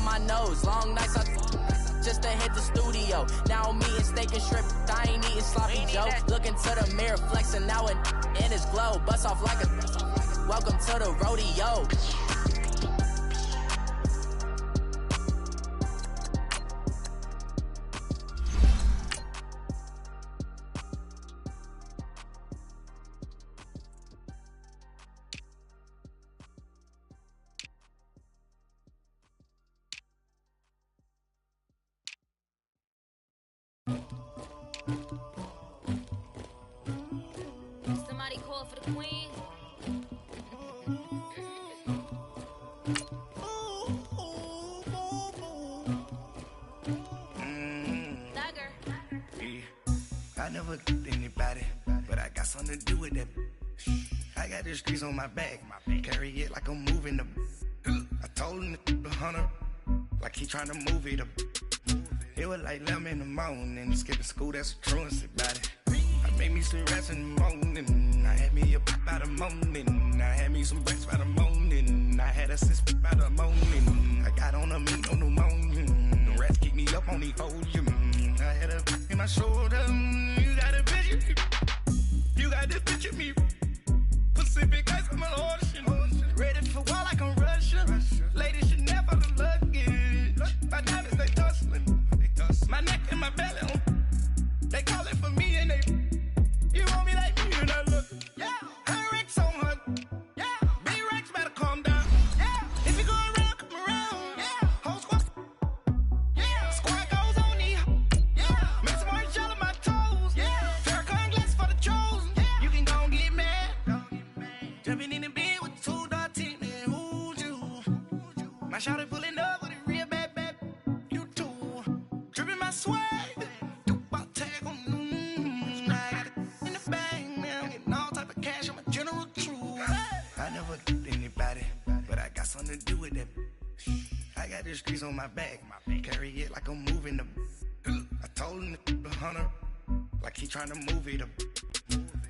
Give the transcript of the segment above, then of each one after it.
my nose. Long nights, just to hit the studio. Now I'm eating steak and shrimp. I ain't eating sloppy Joe. Looking to the mirror, flexing now in his glow. Bust off like a welcome to the rodeo. Somebody call for the queen. I never did anybody, but I got something to do with that. I got the streets on my back, carry it like I'm moving the. I told him the hunter, like he trying to move it up. It was like 11 in the morning, skipping school, that's a truancy about it. I made me some rest in the morning, I had me up by the morning. I had me some breaks by the morning, I had a sis by the morning. I got on a meat on the morning, the rats keep me up on the podium. I had a in my shoulder, you got a picture, you got this picture me. Pacific ice on my ocean, ready for war like I'm Russian. Ladies should never the luggage, my diamonds they tussling. My neck and my belly, they call it for me and they. You want me like me and I look. Yeah, her Rex on her. Yeah, big Rex better calm down. Yeah, if you go around, come around. Yeah, whole squad. Yeah, squad goes on me. Yeah, make some orange gel on my toes. Yeah, Farrakhan glass for the chosen. Yeah, you can go and get mad. Jumping in the bed with 2 dark teeth, man, who's you? My shawty pulling up with a real bad. You too. Dripping my swag. Something to do with that. I got the streets on my back, carry it like I'm moving the. I told him the hunter, like he trying to move it up.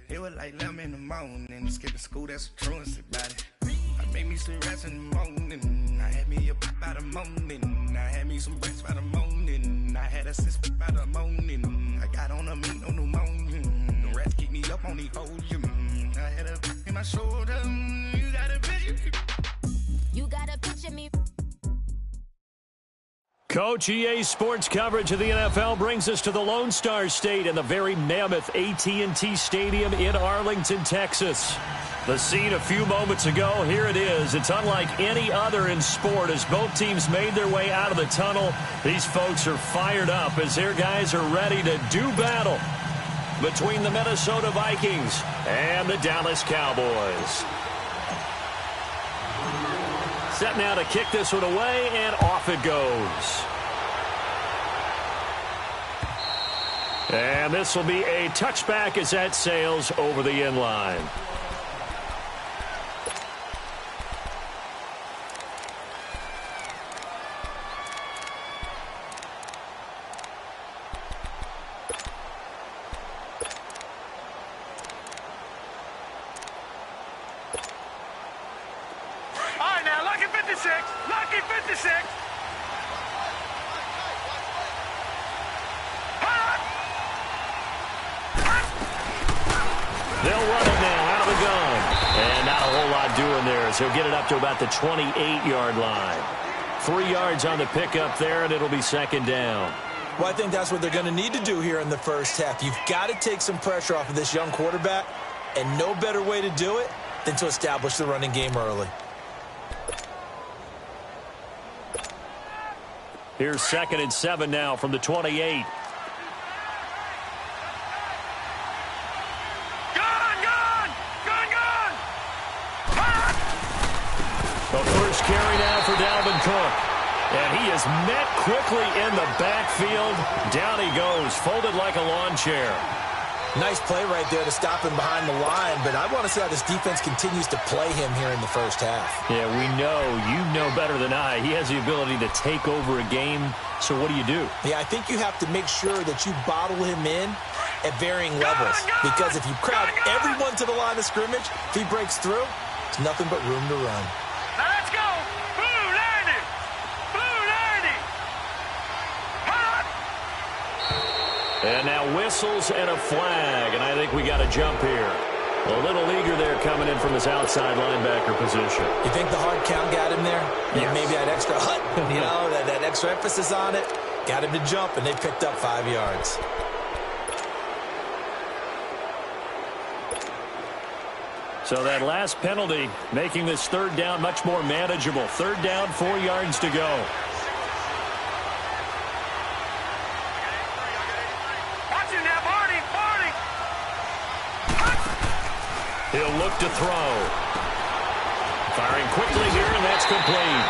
It was like 11 in the morning, skipping school, that's a truancy about it. I made me some rest in the morning, I had me up by the morning. I had me some breaks by the morning, I had a sis by the morning. I got on a meat on the morning, the rats keep me up on the podium. I had a in my shoulder, you got a picture. You gotta picture me. Coach, EA Sports coverage of the NFL brings us to the Lone Star State and the very mammoth AT&T Stadium in Arlington, Texas. The scene a few moments ago, here it is. It's unlike any other in sport as both teams made their way out of the tunnel. These folks are fired up as their guys are ready to do battle between the Minnesota Vikings and the Dallas Cowboys. Set now to kick this one away, and off it goes. And this will be a touchback as that sails over the end line. Lucky 56. They'll run it now out of the gun. And not a whole lot doing there as he'll get it up to about the 28-yard line. 3 yards on the pickup there, and it'll be second down. Well, I think that's what they're going to need to do here in the first half. You've got to take some pressure off of this young quarterback, and no better way to do it than to establish the running game early. Here's 2nd and 7 now from the 28. The first carry now for Dalvin Cook. And he is met quickly in the backfield. Down he goes, folded like a lawn chair. Nice play right there to stop him behind the line, but I want to see how this defense continues to play him here in the first half. Yeah, we know. You know better than I. He has the ability to take over a game, so what do you do? Yeah, I think you have to make sure that you bottle him in at varying levels, because if you crowd everyone to the line of scrimmage, if he breaks through, there's nothing but room to run. Now let's go. Blue landed. Blue landed. And now whistles and a flag, and I think we got a jump here. A little eager there coming in from his outside linebacker position. You think the hard count got him there? Yes. Maybe that extra that extra emphasis on it got him to jump, and they picked up 5 yards. So that last penalty making this third down much more manageable. Third down, 4 yards to go. He'll look to throw. Firing quickly here, and that's complete.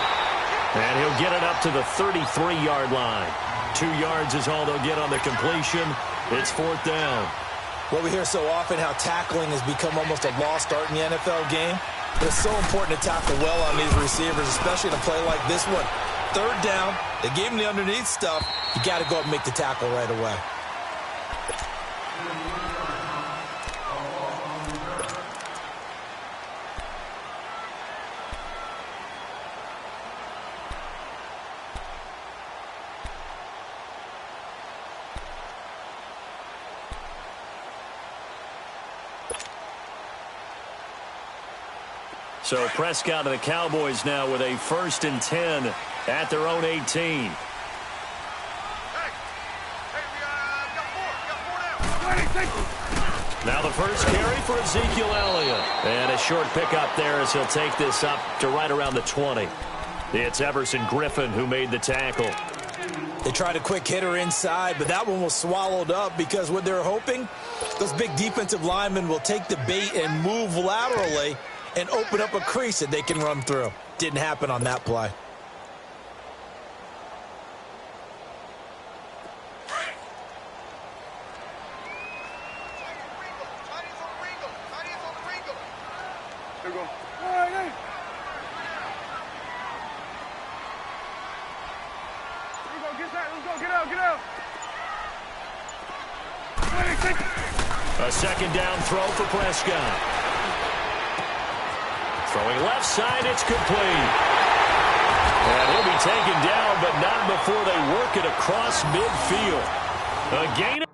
And he'll get it up to the 33-yard line. 2 yards is all they'll get on the completion. It's fourth down. Well, we hear so often how tackling has become almost a lost art in the NFL game. But it's so important to tackle well on these receivers, especially in a play like this one. Third down, they gave him the underneath stuff. You got to go up and make the tackle right away. So Prescott and the Cowboys now with a 1st and 10 at their own 18. Now the first carry for Ezekiel Elliott. And a short pickup there as he'll take this up to right around the 20. It's Everson Griffin who made the tackle. They tried a quick hitter inside, but that one was swallowed up because what they're hoping, those big defensive linemen will take the bait and move laterally and open up a crease that they can run through. Didn't happen on that play. A second down throw for Prescott. Throwing left side, it's complete. And he'll be taken down, but not before they work it across midfield. A gain of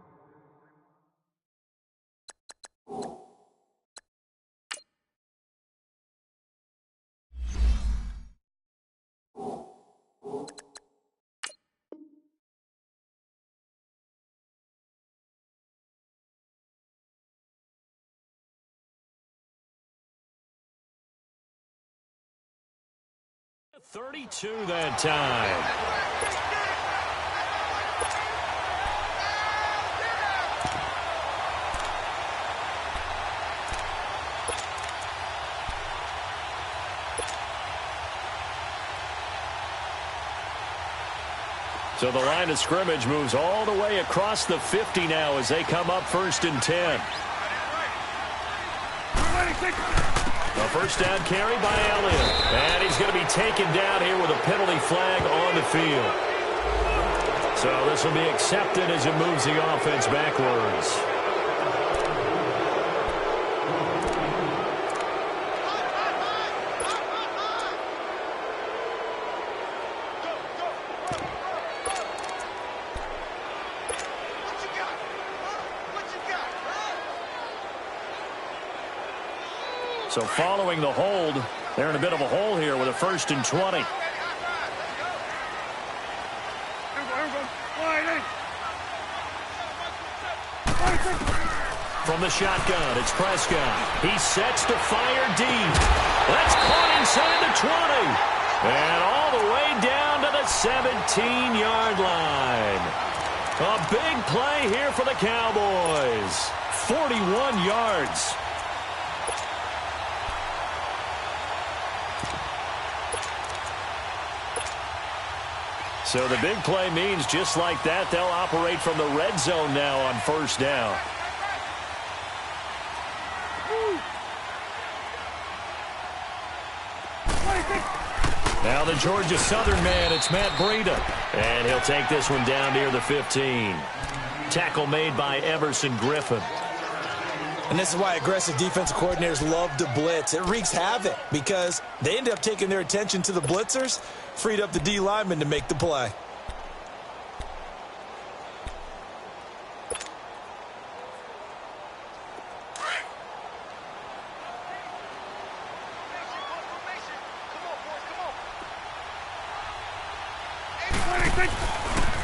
32 that time. So the line of scrimmage moves all the way across the 50 now as they come up 1st and 10. A first down carry by Elliott. And he's going to be taken down here with a penalty flag on the field. So this will be accepted as it moves the offense backwards. So following the hold, they're in a bit of a hole here with a 1st and 20. From the shotgun, it's Prescott. He sets to fire deep. That's caught inside the 20. And all the way down to the 17-yard line. A big play here for the Cowboys. 41 yards. So the big play means just like that, they'll operate from the red zone now on 1st down. Now the Georgia Southern man, it's Matt Breida. And he'll take this one down near the 15. Tackle made by Everson Griffin. And this is why aggressive defensive coordinators love to blitz. It wreaks havoc because they end up taking their attention to the blitzers, freed up the D lineman to make the play.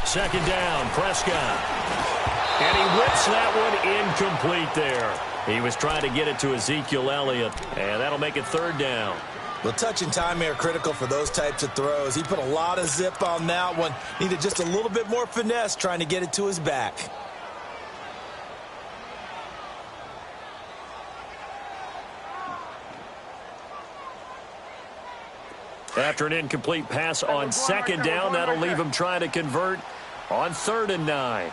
Second down, Prescott. And he whips that one incomplete there. He was trying to get it to Ezekiel Elliott, and that'll make it third down. Well, touch and time are critical for those types of throws. He put a lot of zip on that one. Needed just a little bit more finesse trying to get it to his back. After an incomplete pass on second down, that'll leave him trying to convert on 3rd and 9.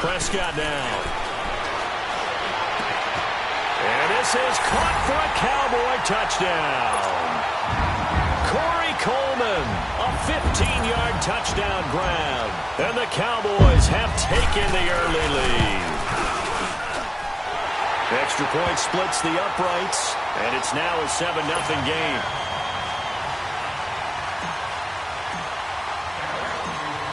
Prescott now. And this is caught for a Cowboy touchdown. Corey Coleman, a 15-yard touchdown grab. And the Cowboys have taken the early lead. Extra point splits the uprights, and it's now a 7-0 game.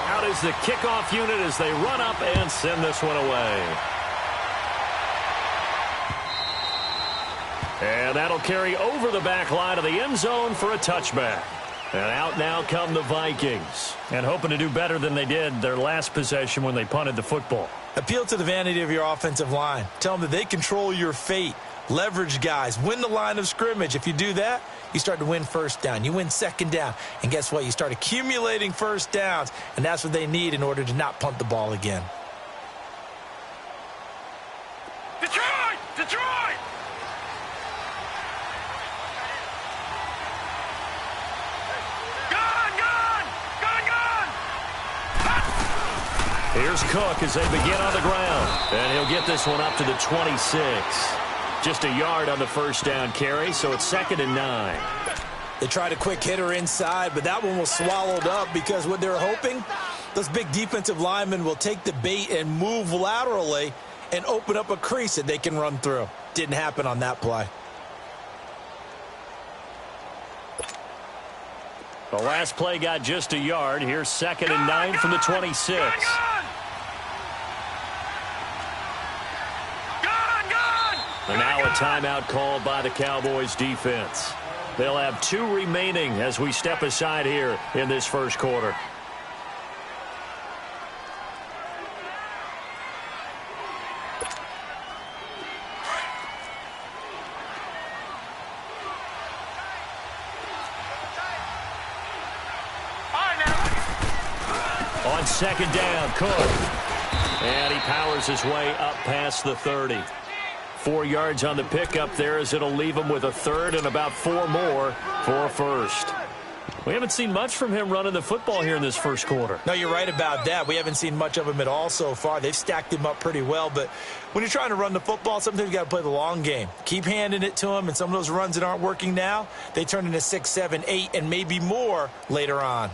Out is the kickoff unit as they run up and send this one away. And that'll carry over the back line of the end zone for a touchback. And out now come the Vikings. And hoping to do better than they did their last possession when they punted the football. Appeal to the vanity of your offensive line. Tell them that they control your fate. Leverage guys. Win the line of scrimmage. If you do that, you start to win first down. You win second down. And guess what? You start accumulating first downs. And that's what they need in order to not punt the ball again. Detroit! Detroit! Here's Cook as they begin on the ground. And he'll get this one up to the 26. Just a yard on the first down carry, so it's 2nd and 9. They tried a quick hitter inside, but that one was swallowed up because what they're hoping, those big defensive linemen will take the bait and move laterally and open up a crease that they can run through. Didn't happen on that play. The last play got just a yard. Here's 2nd and 9 from the 26. And now a timeout called by the Cowboys defense. They'll have 2 remaining as we step aside here in this first quarter. On 2nd down, Cook. And he powers his way up past the 30. 4 yards on the pickup there as it'll leave him with a 3rd and about 4 more for a first. We haven't seen much from him running the football here in this first quarter. No, you're right about that. We haven't seen much of him at all so far. They've stacked him up pretty well, but when you're trying to run the football, sometimes you got to play the long game. Keep handing it to him, and some of those runs that aren't working now, they turn into 6, 7, 8, and maybe more later on.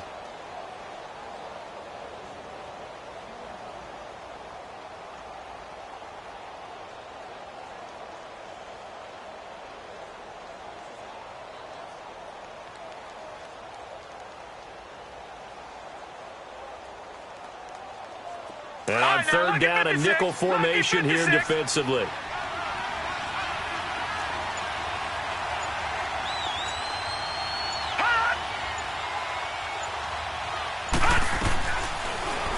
And on 3rd down, a nickel formation here defensively.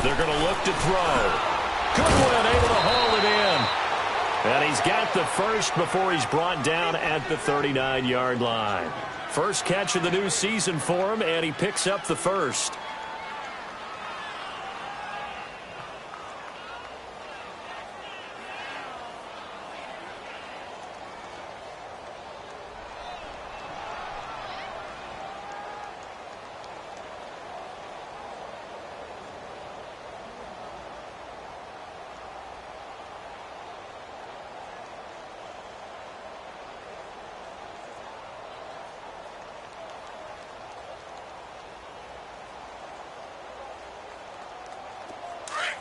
They're going to look to throw. Goodwin able to haul it in. And he's got the first before he's brought down at the 39-yard line. First catch of the new season for him, and he picks up the first.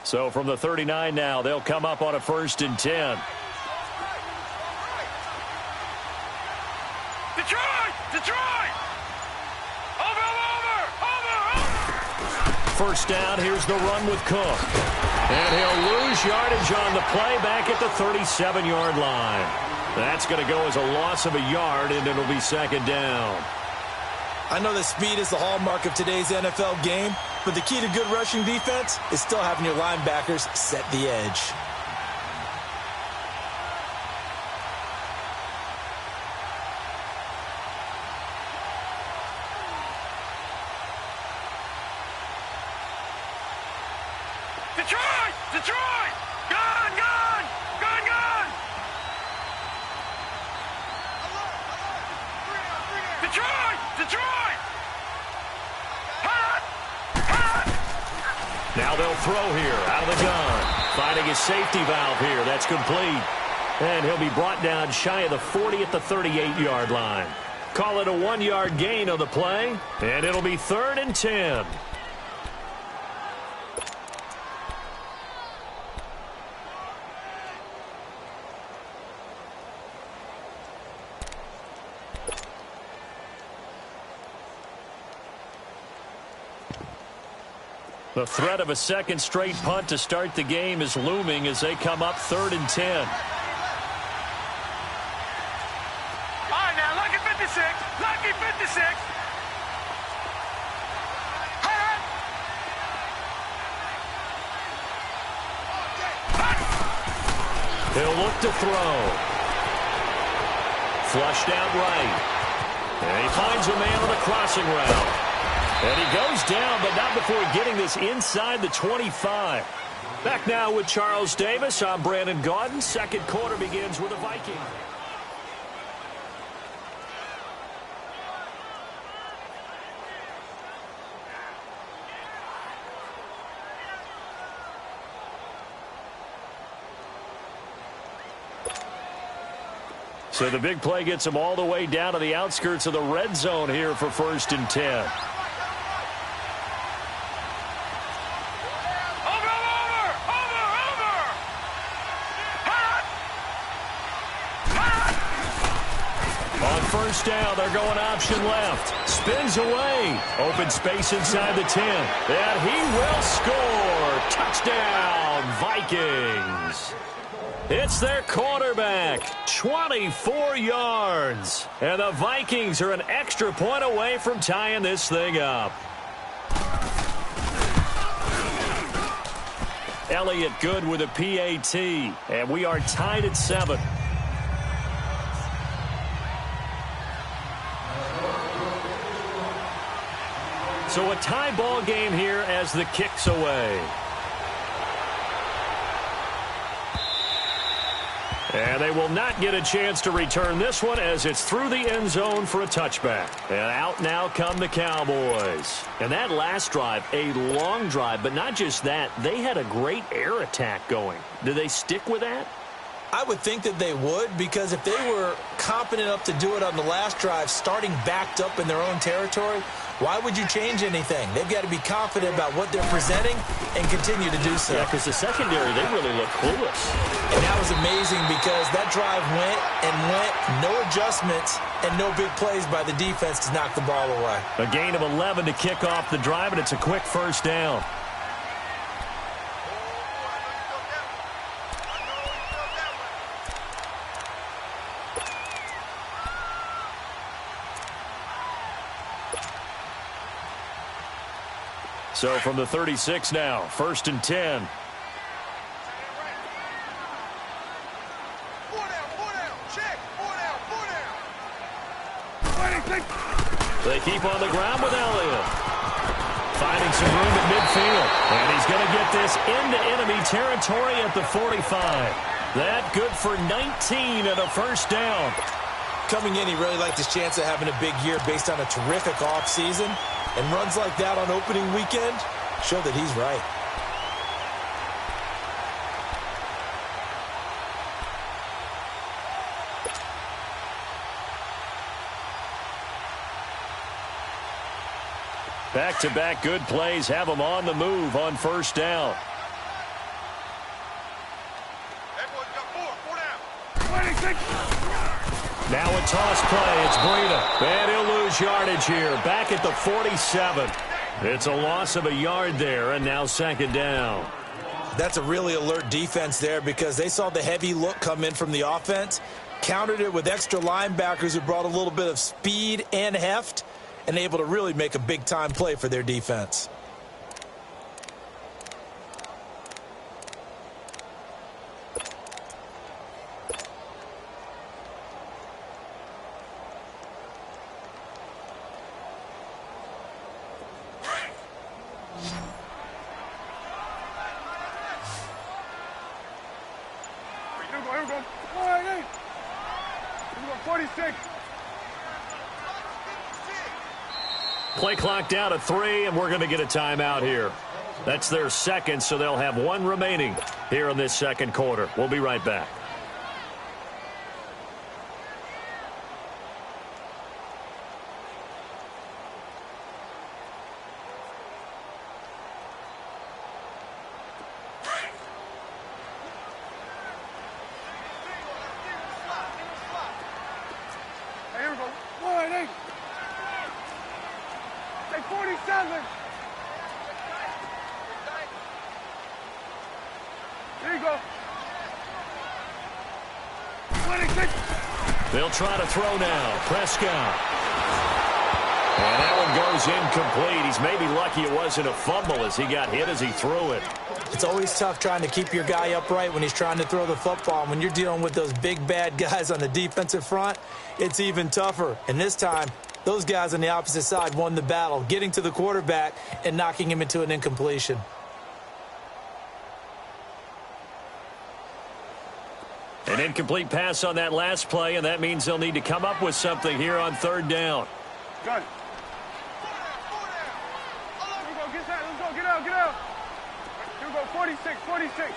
So from the 39 now, they'll come up on a 1st and 10. Detroit! Detroit! Over! First down, here's the run with Cook. And he'll lose yardage on the play back at the 37-yard line. That's going to go as a loss of a yard, and it'll be 2nd down. I know that speed is the hallmark of today's NFL game, but the key to good rushing defense is still having your linebackers set the edge. Detroit! Detroit! Gone! Gone! Gone! Gone! Detroit! Detroit! Hot! Hot! Now they'll throw here out of the gun. Finding his safety valve here. That's complete. And he'll be brought down shy of the 40 at the 38-yard line. Call it a 1-yard gain on the play. And it'll be 3rd and 10. The threat of a second straight punt to start the game is looming as they come up 3rd and 10. All right, now, lucky 56. Lucky 56. Hot! He'll look to throw. Flushed out right. And he finds a man on the crossing route. And he goes down, but not before getting this inside the 25. Back now with Charles Davis. I'm Brandon Gaudin. Second quarter begins with the Vikings. So the big play gets him all the way down to the outskirts of the red zone here for 1st and 10. First down, they're going option left. Spins away. Open space inside the 10. And he will score. Touchdown, Vikings. It's their quarterback. 24 yards. And the Vikings are an extra point away from tying this thing up. Elliott good with a PAT. And we are tied at 7. So a tie ball game here as the kick's away. And they will not get a chance to return this one as it's through the end zone for a touchback. And out now come the Cowboys. And that last drive, a long drive, but not just that. They had a great air attack going. Do they stick with that? I would think that they would, because if they were competent enough to do it on the last drive, starting backed up in their own territory, why would you change anything? They've got to be confident about what they're presenting and continue to do so. Yeah, because the secondary, they really look clueless. And that was amazing because that drive went and went, no adjustments and no big plays by the defense to knock the ball away. A gain of 11 to kick off the drive, and it's a quick first down. So from the 36 now, 1st and 10. They keep on the ground with Elliott. Finding some room at midfield. And he's going to get this into enemy territory at the 45. That good for 19 and a first down. Coming in, he really liked his chance of having a big year based on a terrific offseason. And runs like that on opening weekend show that he's right. Back-to-back good plays have him on the move on first down. Now a toss play. It's Breida. And he'll lose yardage here. Back at the 47. It's a loss of a yard there, and now 2nd down. That's a really alert defense there because they saw the heavy look come in from the offense, countered it with extra linebackers who brought a little bit of speed and heft, and able to really make a big-time play for their defense. Here we go. All right, hey. Here we go, 46. Play clock down at 3, and we're going to get a timeout here. That's their second, so they'll have 1 remaining here in this second quarter. We'll be right back. Hey, here we go. All right, hey. Say 47. Here you go. 26. They'll try to throw now. Prescott. And that one goes incomplete. He's maybe lucky it wasn't a fumble as he got hit as he threw it. It's always tough trying to keep your guy upright when he's trying to throw the football. When you're dealing with those big, bad guys on the defensive front, it's even tougher. And this time, those guys on the opposite side won the battle, getting to the quarterback and knocking him into an incompletion. An incomplete pass on that last play, and that means they'll need to come up with something here on third down. Got it. Here we go. Get that. Let's go. Get out. Get out. Here we go. 46. 46.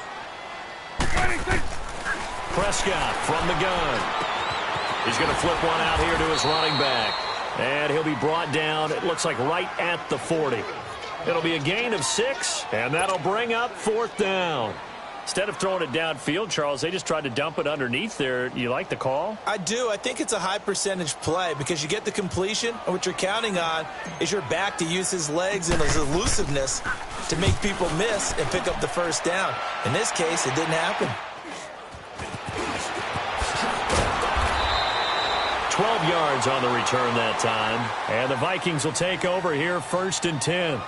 26. Prescott from the gun. He's going to flip one out here to his running back. And he'll be brought down, it looks like right at the 40. It'll be a gain of 6, and that'll bring up 4th down. Instead of throwing it downfield, Charles, they just tried to dump it underneath there. You like the call? I do. I think it's a high percentage play because you get the completion, and what you're counting on is your back to use his legs and his elusiveness to make people miss and pick up the first down. In this case, it didn't happen. 12 yards on the return that time. And the Vikings will take over here 1st and 10.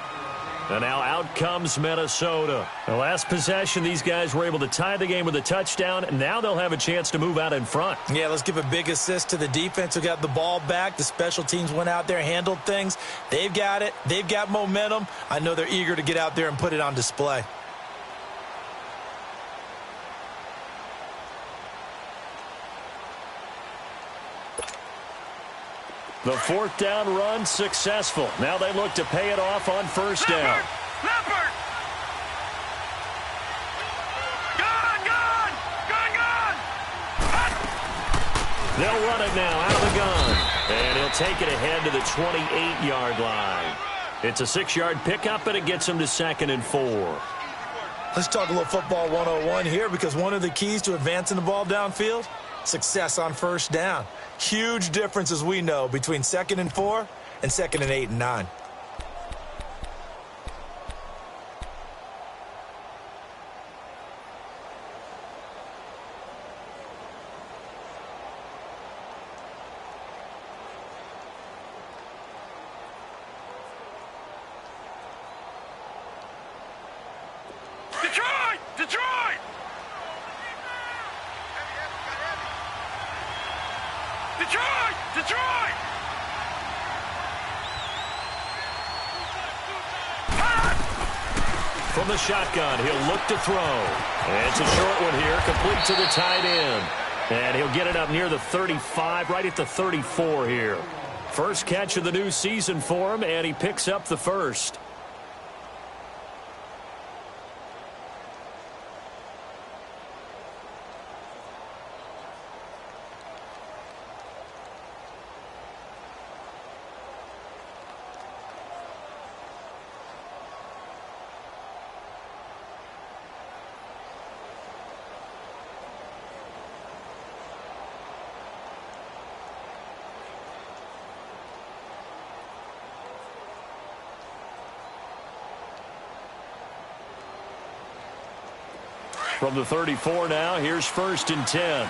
And now out comes Minnesota. The last possession, these guys were able to tie the game with a touchdown, and now they'll have a chance to move out in front. Yeah, let's give a big assist to the defense who got the ball back. The special teams went out there, handled things. They've got it. They've got momentum. I know they're eager to get out there and put it on display. The 4th down run successful. Now they look to pay it off on 1st down. Leopard! Gun! They'll run it now out of the gun. And he'll take it ahead to the 28-yard line. It's a 6-yard pickup, and it gets him to 2nd and 4. Let's talk a little football 101 here because one of the keys to advancing the ball downfield, success on 1st down. Huge difference, as we know, between 2nd and 4 and 2nd and 8 and 9. Detroit! From the shotgun, he'll look to throw. And it's a short one here, complete to the tight end. And he'll get it up near the 35, right at the 34 here. First catch of the new season for him, and he picks up the first. From the 34 now, here's 1st and 10.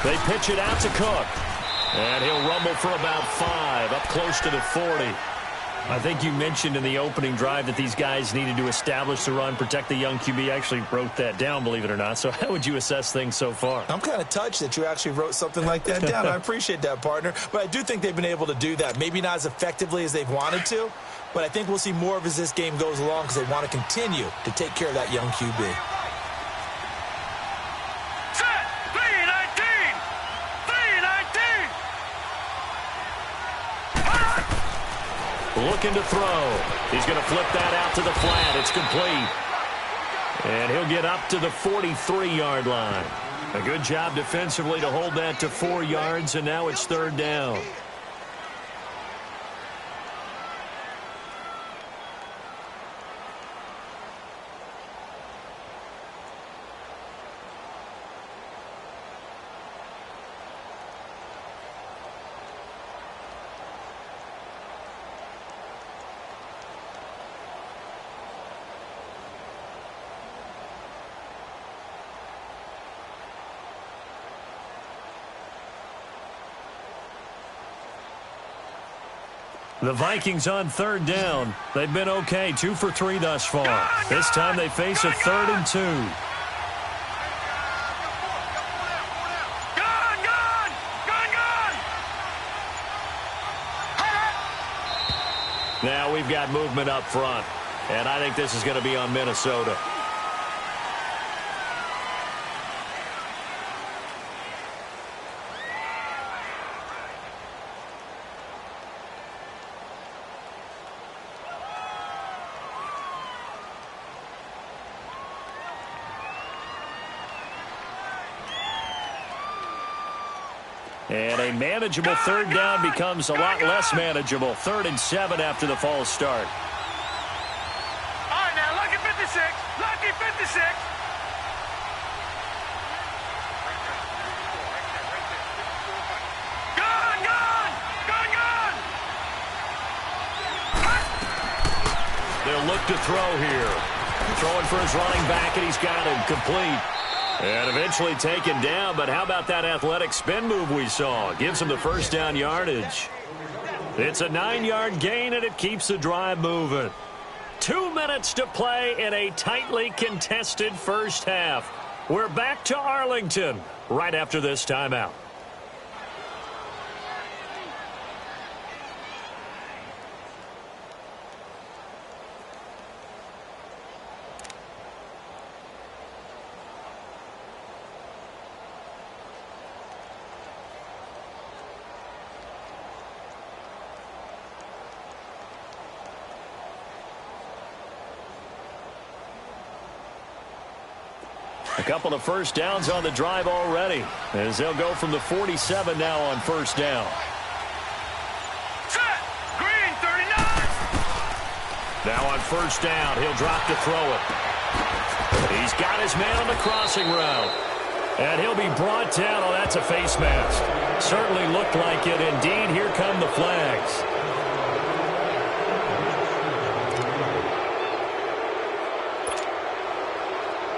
They pitch it out to Cook. And he'll rumble for about 5, up close to the 40. I think you mentioned in the opening drive that these guys needed to establish the run, protect the young QB. I actually wrote that down, believe it or not. So how would you assess things so far? I'm kind of touched that you actually wrote something like that down. I appreciate that, partner. But I do think they've been able to do that. Maybe not as effectively as they've wanted to, but I think we'll see more of as this game goes along because they want to continue to take care of that young QB. Looking to throw. He's going to flip that out to the flat. It's complete. And he'll get up to the 43-yard line. A good job defensively to hold that to 4 yards, and now it's 3rd down. The Vikings on 3rd down. They've been okay, 2 for 3 thus far. This time they face a 3rd and 2. Now we've got movement up front, and I think this is going to be on Minnesota. And a manageable 3rd down becomes a lot less manageable. 3rd and 7 after the false start. All right, now, lucky 56. Lucky 56. Gun, gun. Gun, gun. They'll look to throw here. Throwing for his running back, and he's got him complete. And eventually taken down, but how about that athletic spin move we saw? Gives him the 1st down yardage. It's a 9-yard gain, and it keeps the drive moving. 2 minutes to play in a tightly contested first half. We're back to Arlington right after this timeout. A couple of 1st downs on the drive already, as they'll go from the 47 now on 1st down. Set. Green, 39. Now on 1st down, he'll drop to throw it. He's got his man on the crossing route. And he'll be brought down. Oh, that's a face mask. Certainly looked like it. Indeed, here come the flags.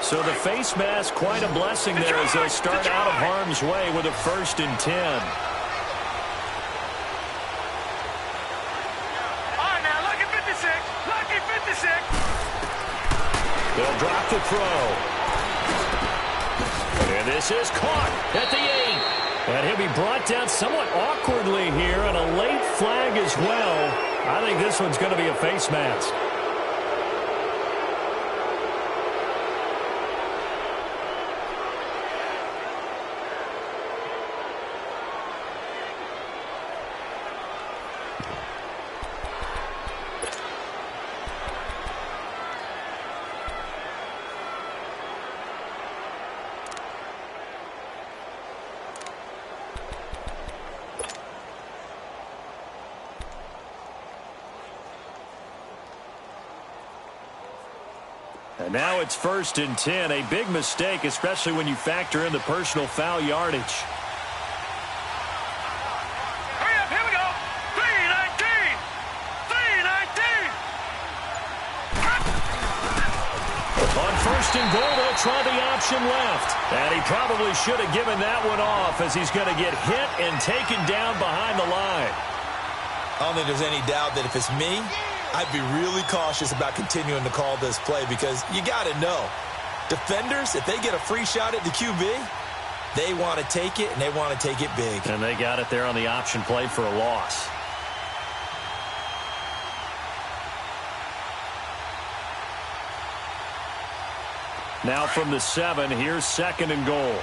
So the face mask, quite a blessing there as they'll start out of harm's way with a 1st and 10. All right, now, lucky 56. Lucky 56. They'll drop the throw. And this is caught at the 8. And he'll be brought down somewhat awkwardly here, and a late flag as well. I think this one's going to be a face mask. And now it's 1st and 10. A big mistake, especially when you factor in the personal foul yardage. Hurry up, here we go. 319. 319. On 1st and goal, they'll try the option left. And he probably should have given that one off as he's going to get hit and taken down behind the line. I don't think there's any doubt that if it's me, I'd be really cautious about continuing to call this play because you got to know, defenders, if they get a free shot at the QB, they want to take it, and they want to take it big. And they got it there on the option play for a loss. Now from the 7, here's 2nd and goal.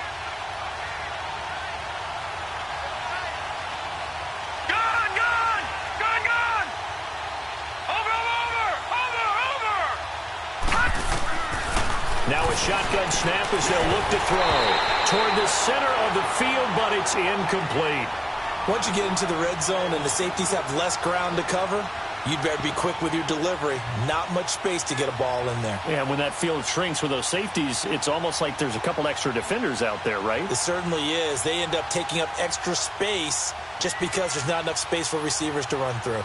Now a shotgun snap as they'll look to throw toward the center of the field, but it's incomplete. Once you get into the red zone and the safeties have less ground to cover, you'd better be quick with your delivery. Not much space to get a ball in there. Yeah, when that field shrinks with those safeties, it's almost like there's a couple extra defenders out there, right? It certainly is. They end up taking up extra space just because there's not enough space for receivers to run through.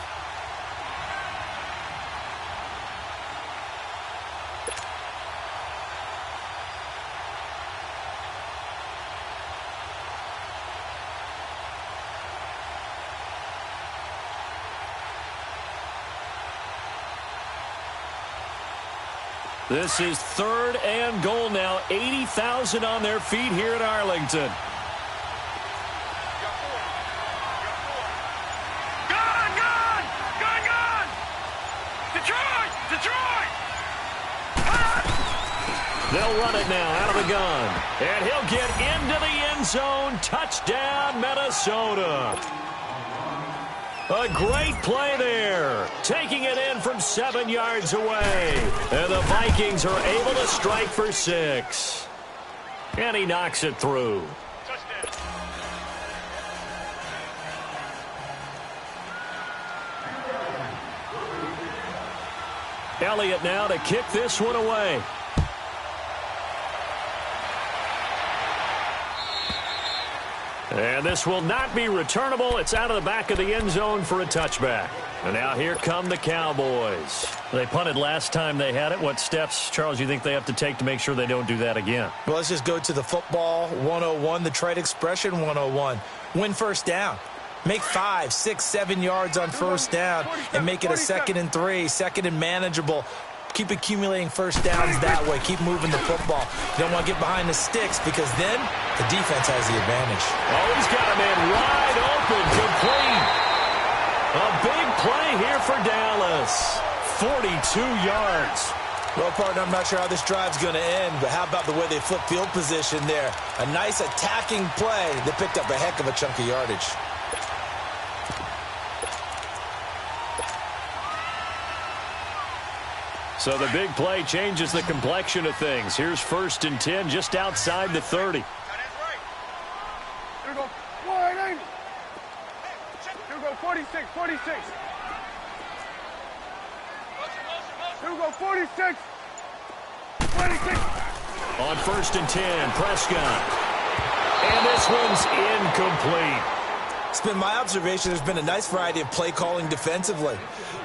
This is 3rd and goal now. 80,000 on their feet here at Arlington. Gun! Detroit! They'll run it now out of the gun. And he'll get into the end zone. Touchdown, Minnesota. A great play there. Taking it in from 7 yards away. And the Vikings are able to strike for 6. And he knocks it through. Elliott now to kick this one away. And this will not be returnable. It's out of the back of the end zone for a touchback. And now here come the Cowboys. They punted last time they had it. What steps, Charles, you think they have to take to make sure they don't do that again? Well, let's just go to the football 101, the trade expression 101. Win first down. Make 5, 6, 7 yards on first down and make it a 2nd and 3, 2nd and manageable. Keep accumulating first downs that way. Keep moving the football. You don't want to get behind the sticks because then the defense has the advantage. Oh, he's got a man wide open, complete. A big play here for Dallas. 42 yards. Well, partner, I'm not sure how this drive's going to end, but how about the way they flip field position there? A nice attacking play that picked up a heck of a chunk of yardage. So the big play changes the complexion of things. Here's 1st and 10 just outside the 30. Here we go. 180. Here we go. 46. Here we go. 46. 26. On 1st and 10, Prescott. And this one's incomplete. It's been my observation there's been a nice variety of play calling defensively.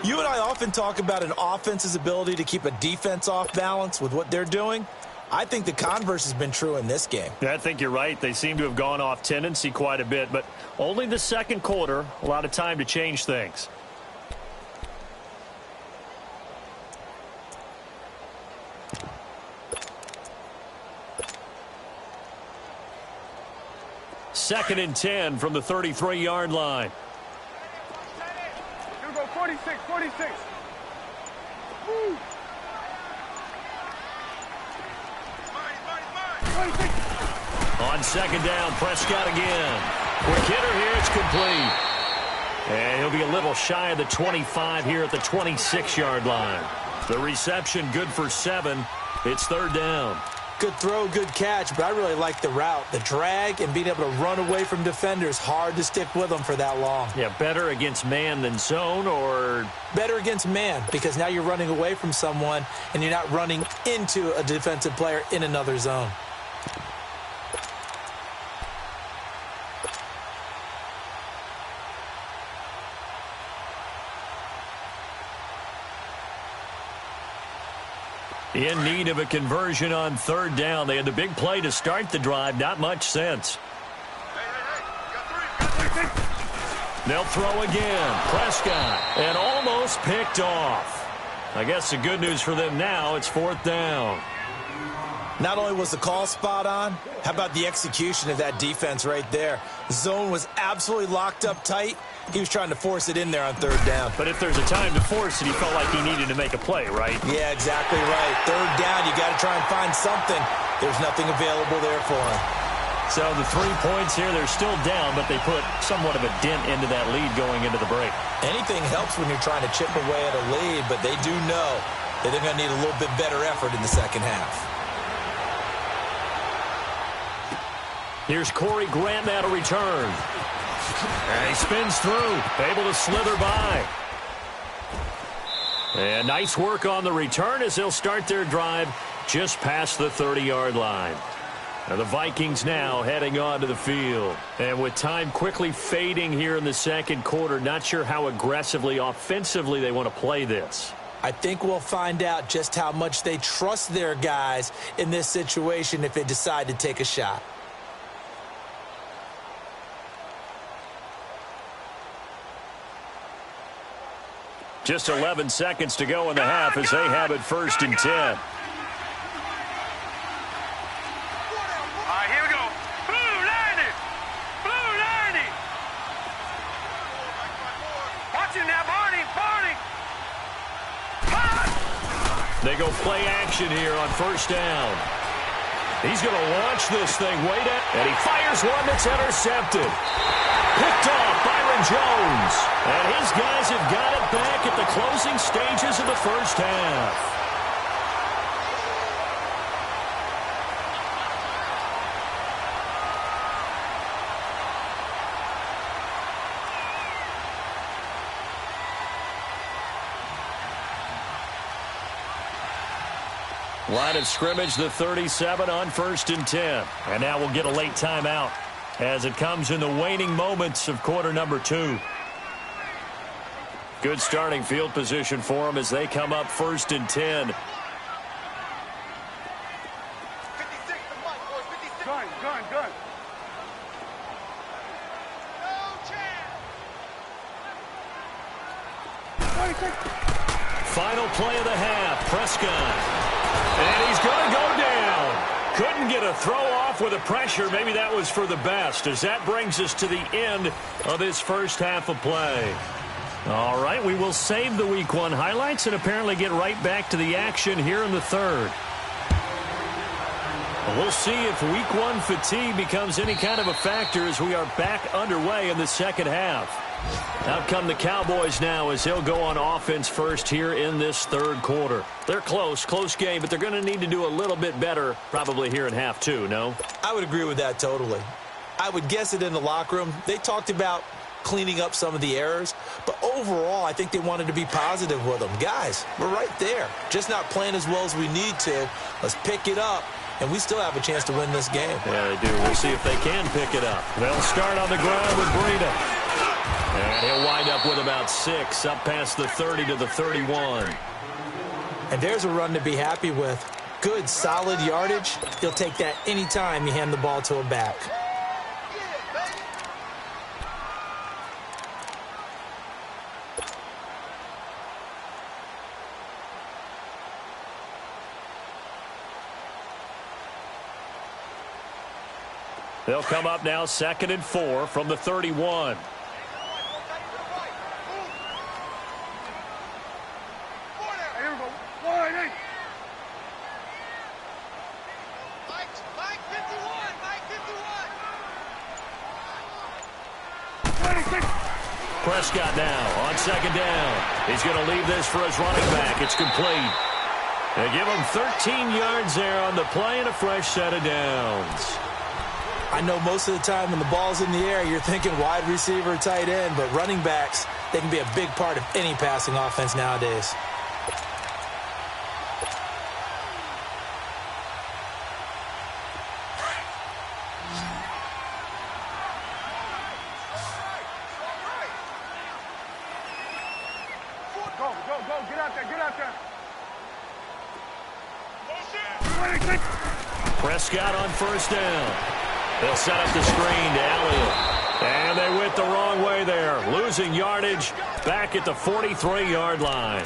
You and I often talk about an offense's ability to keep a defense off balance with what they're doing. I think the converse has been true in this game. I think you're right. They seem to have gone off tendency quite a bit, but only the 2nd quarter, a lot of time to change things. Second and 10 from the 33-yard line. Here we go. 46. Woo. 26. On 2nd down, Prescott again. Quick hitter here, it's complete. And he'll be a little shy of the 25 here at the 26-yard line. The reception good for 7. It's 3rd down. Good throw, good catch, but I really like the route. The drag and being able to run away from defenders, hard to stick with them for that long. Yeah, better against man than zone, or? Better against man, because now you're running away from someone and you're not running into a defensive player in another zone. In need of a conversion on third down. They had the big play to start the drive. Not much sense. They'll throw again. Prescott. And almost picked off. I guess the good news for them now, it's fourth down. Not only was the call spot on, how about the execution of that defense right there? The zone was absolutely locked up tight. He was trying to force it in there on third down. But if there's a time to force it, he felt like he needed to make a play, right? Yeah, exactly right. Third down, you got to try and find something. There's nothing available there for him. So the 3 points here, they're still down, but they put somewhat of a dent into that lead going into the break. Anything helps when you're trying to chip away at a lead, but they do know that they're going to need a little bit better effort in the second half. Here's Corey Grant now to return. And he spins through, able to slither by. And nice work on the return as they'll start their drive just past the 30-yard line. Now the Vikings now heading onto the field. And with time quickly fading here in the second quarter, not sure how aggressively, offensively they want to play this. I think we'll find out just how much they trust their guys in this situation if they decide to take a shot. Just 11 seconds to go in the half as they have it 1st and 10. All right, here we go. Blue 90. Blue 90. Watch it now, Barney. Barney. They go play action here on 1st down. He's going to launch this thing way down. And he fires one that's intercepted. Picked off Byron Jones. And his guys have got it back at the closing stages of the first half. Line of scrimmage, the 37 on 1st and 10. And now we'll get a late timeout as it comes in the waning moments of quarter number 2. Good starting field position for them as they come up 1st and 10. 56 Gun. Final play of the half, Prescott. And he's going to go down. Couldn't get a throw off with the pressure. Maybe that was for the best as that brings us to the end of this first half of play. All right, we will save the Week 1 highlights and apparently get right back to the action here in the third. We'll see if Week 1 fatigue becomes any kind of a factor as we are back underway in the second half. Out come the Cowboys now as they'll go on offense first here in this third quarter. They're close game, but they're going to need to do a little bit better probably here in half 2, no? I would agree with that totally. I would guess it in the locker room. They talked about cleaning up some of the errors, but overall I think they wanted to be positive with them. Guys, we're right there. Just not playing as well as we need to. Let's pick it up, and we still have a chance to win this game. Yeah, they do. We'll see if they can pick it up. They'll start on the ground with Breida. And he'll wind up with about 6, up past the 30 to the 31. And there's a run to be happy with. Good, solid yardage. He'll take that anytime you hand the ball to a back. They'll come up now 2nd and 4 from the 31. Prescott now on 2nd down. He's going to leave this for his running back. It's complete. They give him 13 yards there on the play and a fresh set of downs. I know most of the time when the ball's in the air, you're thinking wide receiver, tight end, but running backs, they can be a big part of any passing offense nowadays. Go, get out there. Prescott on first down. They'll set up the screen to Elliott. And they went the wrong way there. Losing yardage back at the 43-yard line.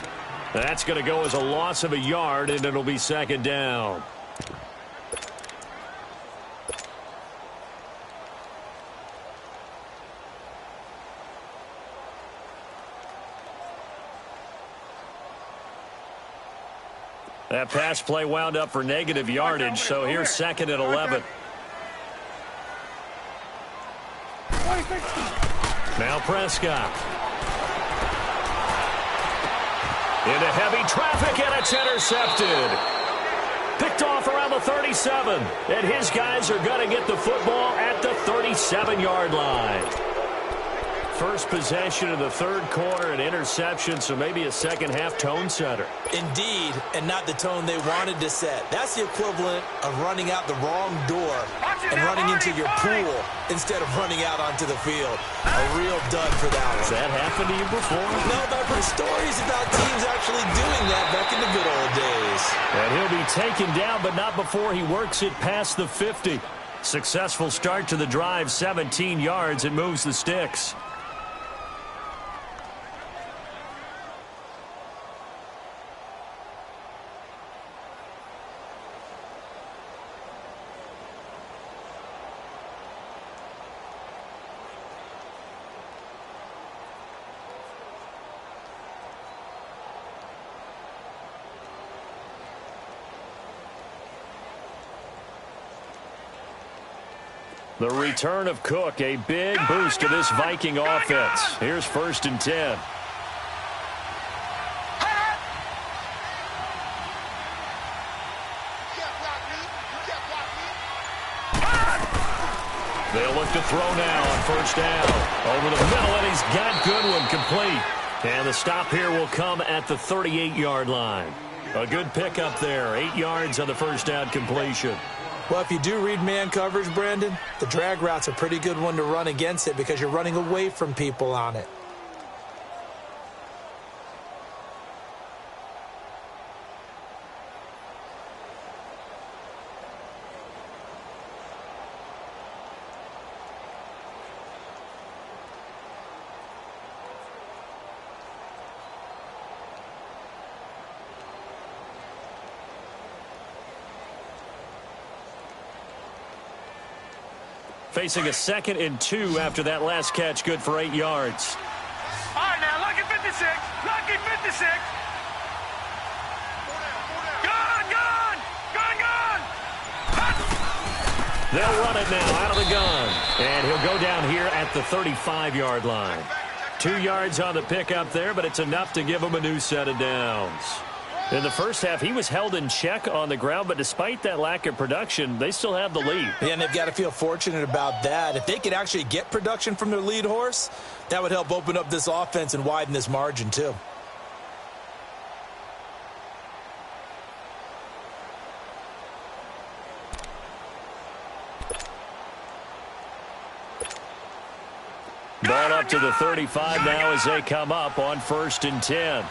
That's going to go as a loss of a yard, and it'll be second down. That pass play wound up for negative yardage, so here's second and 11. Now Prescott. Into heavy traffic, and it's intercepted. Picked off around the 37, and his guys are going to get the football at the 37-yard line. First possession of the third quarter, an interception, so maybe a second-half tone setter. Indeed, and not the tone they wanted to set. That's the equivalent of running out the wrong door and running into your pool instead of running out onto the field. A real dud for that one. Has that happened to you before? No, but I've heard stories about teams actually doing that back in the good old days. And he'll be taken down, but not before he works it past the 50. Successful start to the drive, 17 yards, and moves the sticks. The return of Cook, a big boost to this Viking offense. Here's first and 10. They'll look to throw now on first down. Over the middle, and he's got Goodwin complete. And the stop here will come at the 38-yard line. A good pickup there, 8 yards on the first down completion. Well, if you do read man coverage, Brandon, the drag route's a pretty good one to run against it because you're running away from people on it. Facing a 2nd and 2 after that last catch, good for 8 yards. All right, now, lucky 56. Lucky 56. Gun. They'll run it now out of the gun. And he'll go down here at the 35-yard line. 2 yards on the pickup there, but it's enough to give him a new set of downs. In the first half, he was held in check on the ground, but despite that lack of production, they still have the lead. Yeah, and they've got to feel fortunate about that. If they could actually get production from their lead horse, that would help open up this offense and widen this margin too. Ball up to the 35 now as they come up on first and 10.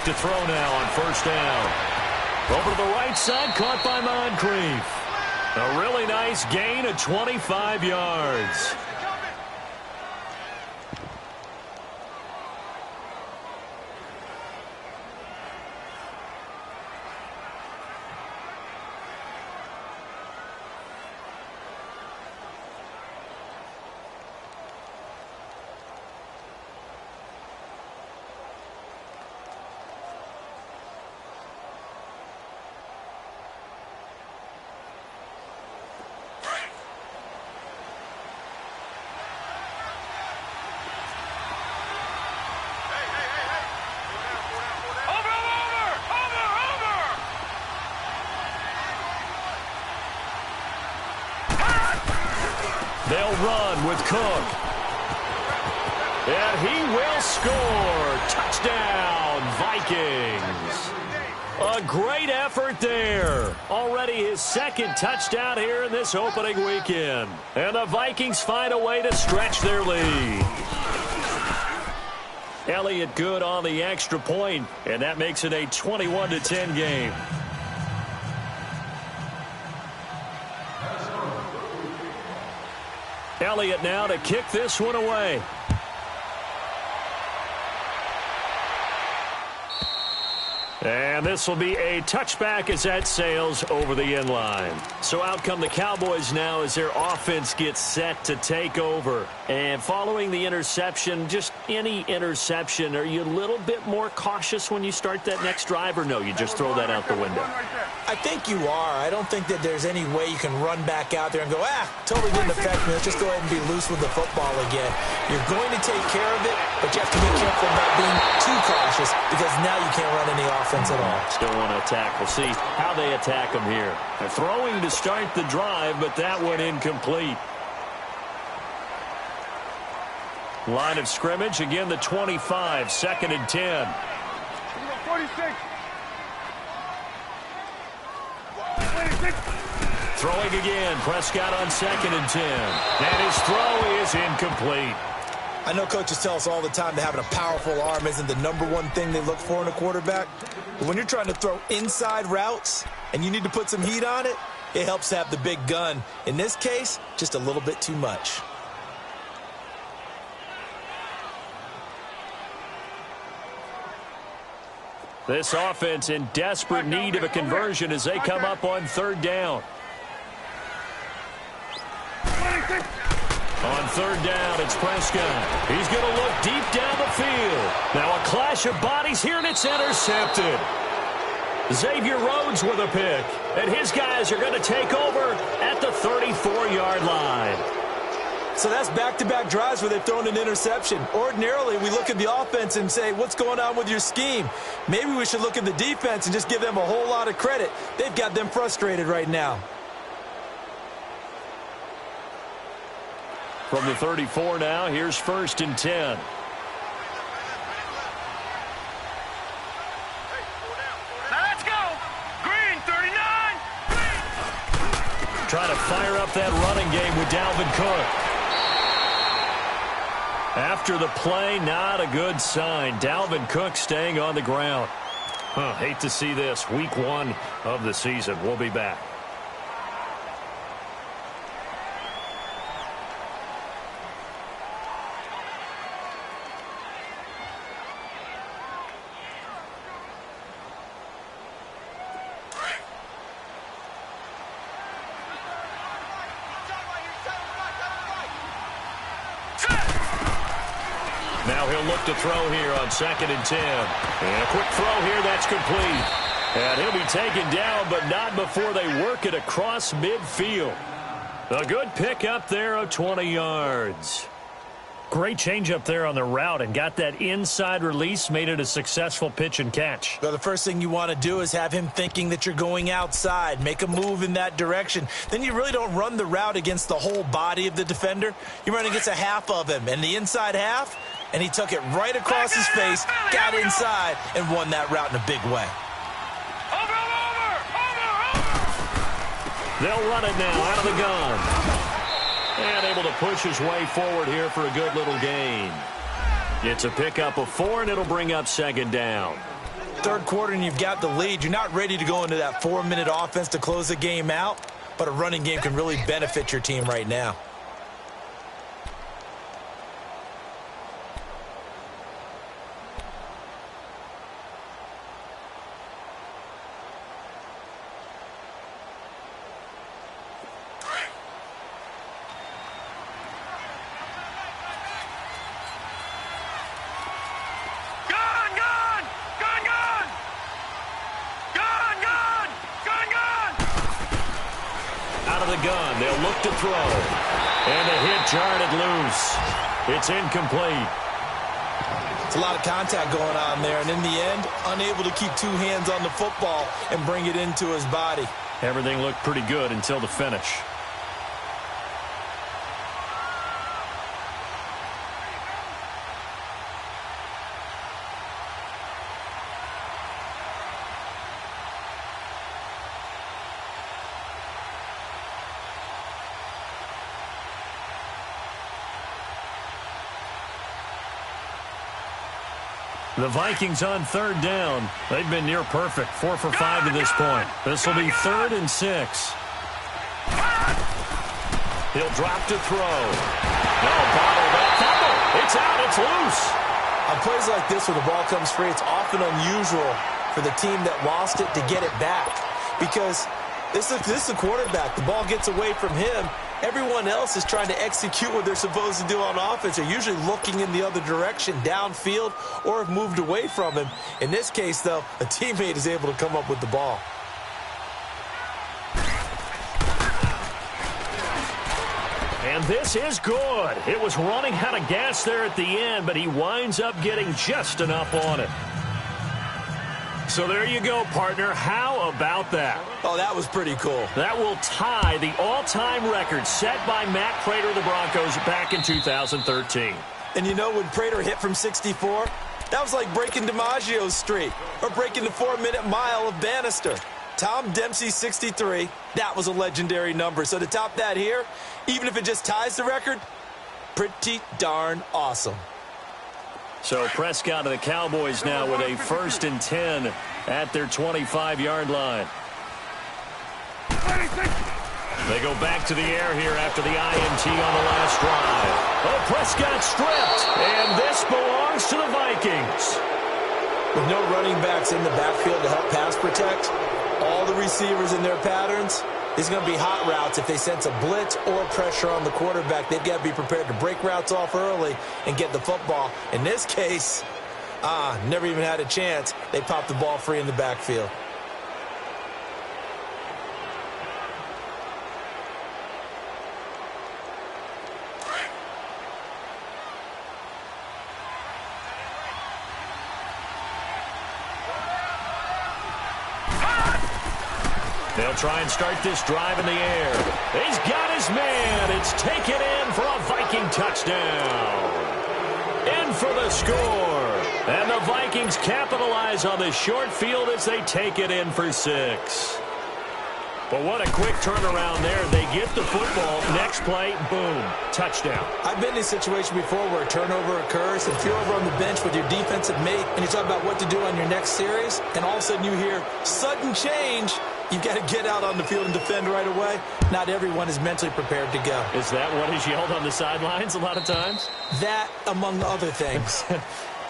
To throw now on first down. Over to the right side, caught by Moncrief. A really nice gain of 25 yards. They'll run with Cook. And he will score. Touchdown, Vikings. A great effort there. Already his second touchdown here in this opening weekend. And the Vikings find a way to stretch their lead. Elliott good on the extra point, and that makes it a 21-10 game. Elliott now to kick this one away. And this will be a touchback as that sails over the end line. So out come the Cowboys now as their offense gets set to take over. And following the interception, just any interception, are you a little bit more cautious when you start that next drive, or no, you just throw that out the window? I think you are. I don't think that there's any way you can run back out there and go, totally didn't affect me. Let's just go ahead and be loose with the football again. You're going to take care of it, but you have to be careful about being too cautious because now you can't run any offense at all. Still want to attack. We'll see how they attack them here. They're throwing to start the drive, but that one incomplete. Line of scrimmage, again the 25, 2nd and 10. 46. Throwing again, Prescott on 2nd and 10. And his throw is incomplete. I know coaches tell us all the time that having a powerful arm isn't the #1 thing they look for in a quarterback. But when you're trying to throw inside routes and you need to put some heat on it, it helps to have the big gun. In this case, just a little bit too much. This offense in desperate need of a conversion as they come up on 3rd down. On 3rd down, it's Prescott. He's going to look deep down the field. Now a clash of bodies here, and it's intercepted. Xavier Rhodes with a pick. And his guys are going to take over at the 34-yard line. So that's back-to-back drives where they've thrown an interception. Ordinarily, we look at the offense and say, what's going on with your scheme? Maybe we should look at the defense and just give them a whole lot of credit. They've got them frustrated right now. From the 34 now, here's 1st and 10. Now let's go. Green, 39. Trying to fire up that running game with Dalvin Cook. After the play, not a good sign. Dalvin Cook staying on the ground. Hate to see this. Week 1 of the season. We'll be back. Now he'll look to throw here on 2nd and 10. And a quick throw here, that's complete. And he'll be taken down, but not before they work it across midfield. A good pick up there of 20 yards. Great change up there on the route and got that inside release, made it a successful pitch and catch. Well, the first thing you want to do is have him thinking that you're going outside, make a move in that direction. Then you really don't run the route against the whole body of the defender. You run against a half of him, and the inside half, and he took it right across his face, got inside, and won that route in a big way. They'll run it now out of the gun. And able to push his way forward here for a good little gain. It's a pickup of 4, and it'll bring up 2nd down. 3rd quarter, and you've got the lead. You're not ready to go into that 4-minute offense to close the game out, but a running game can really benefit your team right now. Gun. They'll look to throw. And the hit jarred it loose. It's incomplete. It's a lot of contact going on there, and in the end, unable to keep 2 hands on the football and bring it into his body. Everything looked pretty good until the finish. The Vikings on third down. They've been near perfect, 4 for 5 to this point. This will be 3rd and 6. He'll drop to throw. No, bottled up. Fumble. It's out. It's loose. On plays like this where the ball comes free, it's often unusual for the team that lost it to get it back. Because this is the quarterback. The ball gets away from him. Everyone else is trying to execute what they're supposed to do on offense. They're usually looking in the other direction, downfield, or have moved away from him. In this case, though, a teammate is able to come up with the ball. And this is good. It was running out of gas there at the end, but he winds up getting just enough on it. So there you go, partner. How about that? Oh, that was pretty cool. That will tie the all-time record set by Matt Prater of the Broncos back in 2013. And you know, when Prater hit from 64, that was like breaking DiMaggio's streak or breaking the 4-minute mile of Bannister. Tom Dempsey, 63, that was a legendary number. So to top that here, even if it just ties the record, pretty darn awesome. So Prescott and the Cowboys now with a 1st and 10 at their 25-yard line. They go back to the air here after the INT on the last drive. Oh, Prescott stripped, and this belongs to the Vikings. With no running backs in the backfield to help pass protect, all the receivers in their patterns, it's going to be hot routes. If they sense a blitz or pressure on the quarterback, they've got to be prepared to break routes off early and get the football. In this case, never even had a chance. They popped the ball free in the backfield. They'll try and start this drive in the air. He's got his man. It's taken in for a Viking touchdown. In for the score. And the Vikings capitalize on the short field as they take it in for 6. But what a quick turnaround there. They get the football. Next play, boom, touchdown. I've been in a situation before where a turnover occurs, and if you're over on the bench with your defensive mate and you talk about what to do on your next series, and all of a sudden you hear sudden change, you've got to get out on the field and defend right away. Not everyone is mentally prepared to go. Is that what is yelled on the sidelines a lot of times? That, among other things.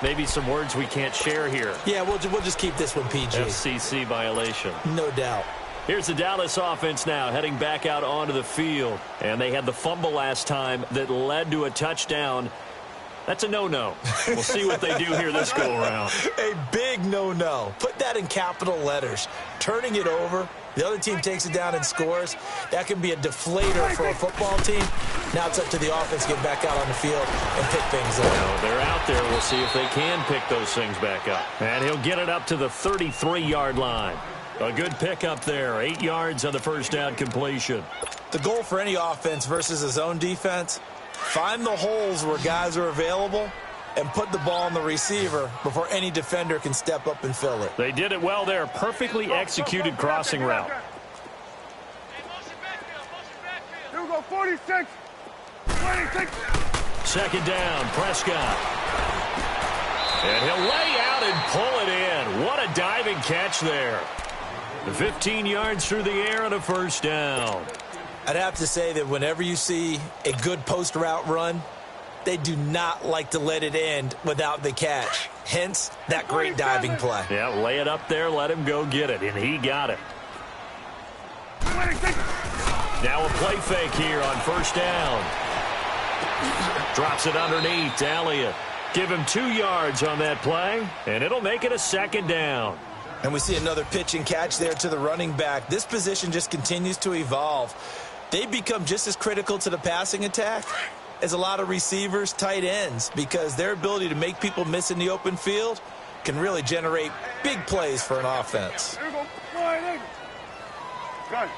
Maybe some words we can't share here. Yeah, we'll just keep this one PG. FCC violation. No doubt. Here's the Dallas offense now heading back out onto the field. And they had the fumble last time that led to a touchdown. That's a no-no. We'll see what they do here this go-around. A big no-no. Put that in capital letters. Turning it over, the other team takes it down and scores. That can be a deflator for a football team. Now it's up to the offense to get back out on the field and pick things up. No, they're out there. We'll see if they can pick those things back up. And he'll get it up to the 33-yard line. A good pickup there. 8 yards on the first down completion. The goal for any offense versus his own defense, find the holes where guys are available and put the ball on the receiver before any defender can step up and fill it. They did it well there. Perfectly executed crossing route. Here we go, 46, 26. Second down, Prescott. And he'll lay out and pull it in. What a diving catch there. 15 yards through the air and a first down. I'd have to say that whenever you see a good post route run, they do not like to let it end without the catch. Hence, that great diving play. Yeah, lay it up there, let him go get it, and he got it. Now a play fake here on first down. Drops it underneath to Elliott. Give him 2 yards on that play, and it'll make it a second down. And we see another pitch and catch there to the running back. This position just continues to evolve. They become just as critical to the passing attack as a lot of receivers, tight ends, because their ability to make people miss in the open field can really generate big plays for an offense. Here we go, 48. Gun.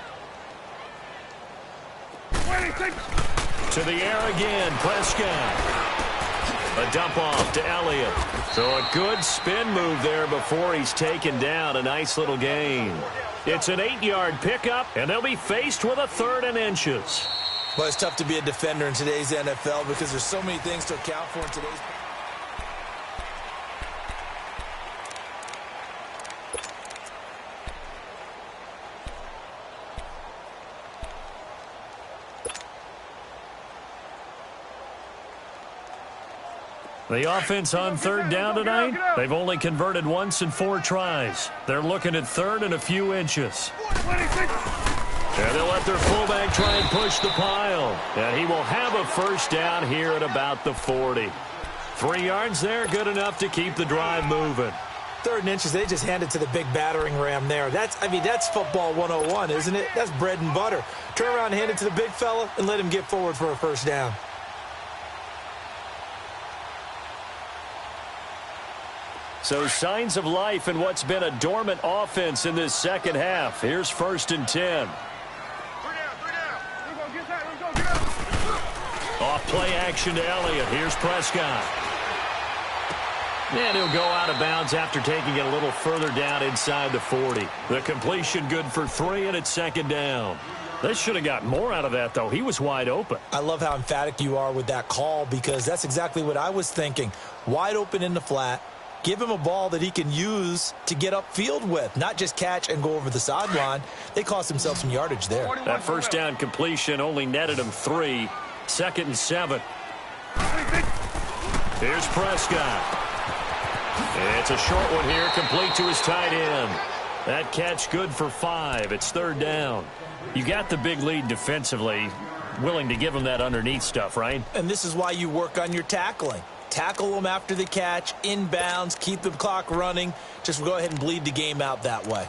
26. To the air again, Prescott. A dump off to Elliott. So a good spin move there before he's taken down. A nice little gain. It's an 8-yard pickup, and they'll be faced with a 3rd and inches. Well, it's tough to be a defender in today's NFL because there's so many things to account for in today's. The offense on third down tonight, they've only converted once in 4 tries. They're looking at third and a few inches. And they'll let their fullback try and push the pile. And he will have a first down here at about the 40. 3 yards there, good enough to keep the drive moving. 3rd and inches, they just handed to the big battering ram there. That's football 101, isn't it? That's bread and butter. Turn around and hand it to the big fella and let him get forward for a first down. So signs of life in what's been a dormant offense in this second half. Here's 1st and 10. Off play action to Elliott. Here's Prescott. And he'll go out of bounds after taking it a little further down inside the 40. The completion good for 3, and it's 2nd down. They should have got more out of that, though. He was wide open. I love how emphatic you are with that call because that's exactly what I was thinking. Wide open in the flat. Give him a ball that he can use to get upfield with, not just catch and go over the sideline. They cost themselves some yardage there. That first down completion only netted him 3. 2nd and 7. Here's Prescott. It's a short one here, complete to his tight end. That catch good for 5. It's 3rd down. You got the big lead defensively, willing to give him that underneath stuff, right? And this is why you work on your tackling. Tackle them after the catch, inbounds, keep the clock running. Just go ahead and bleed the game out that way.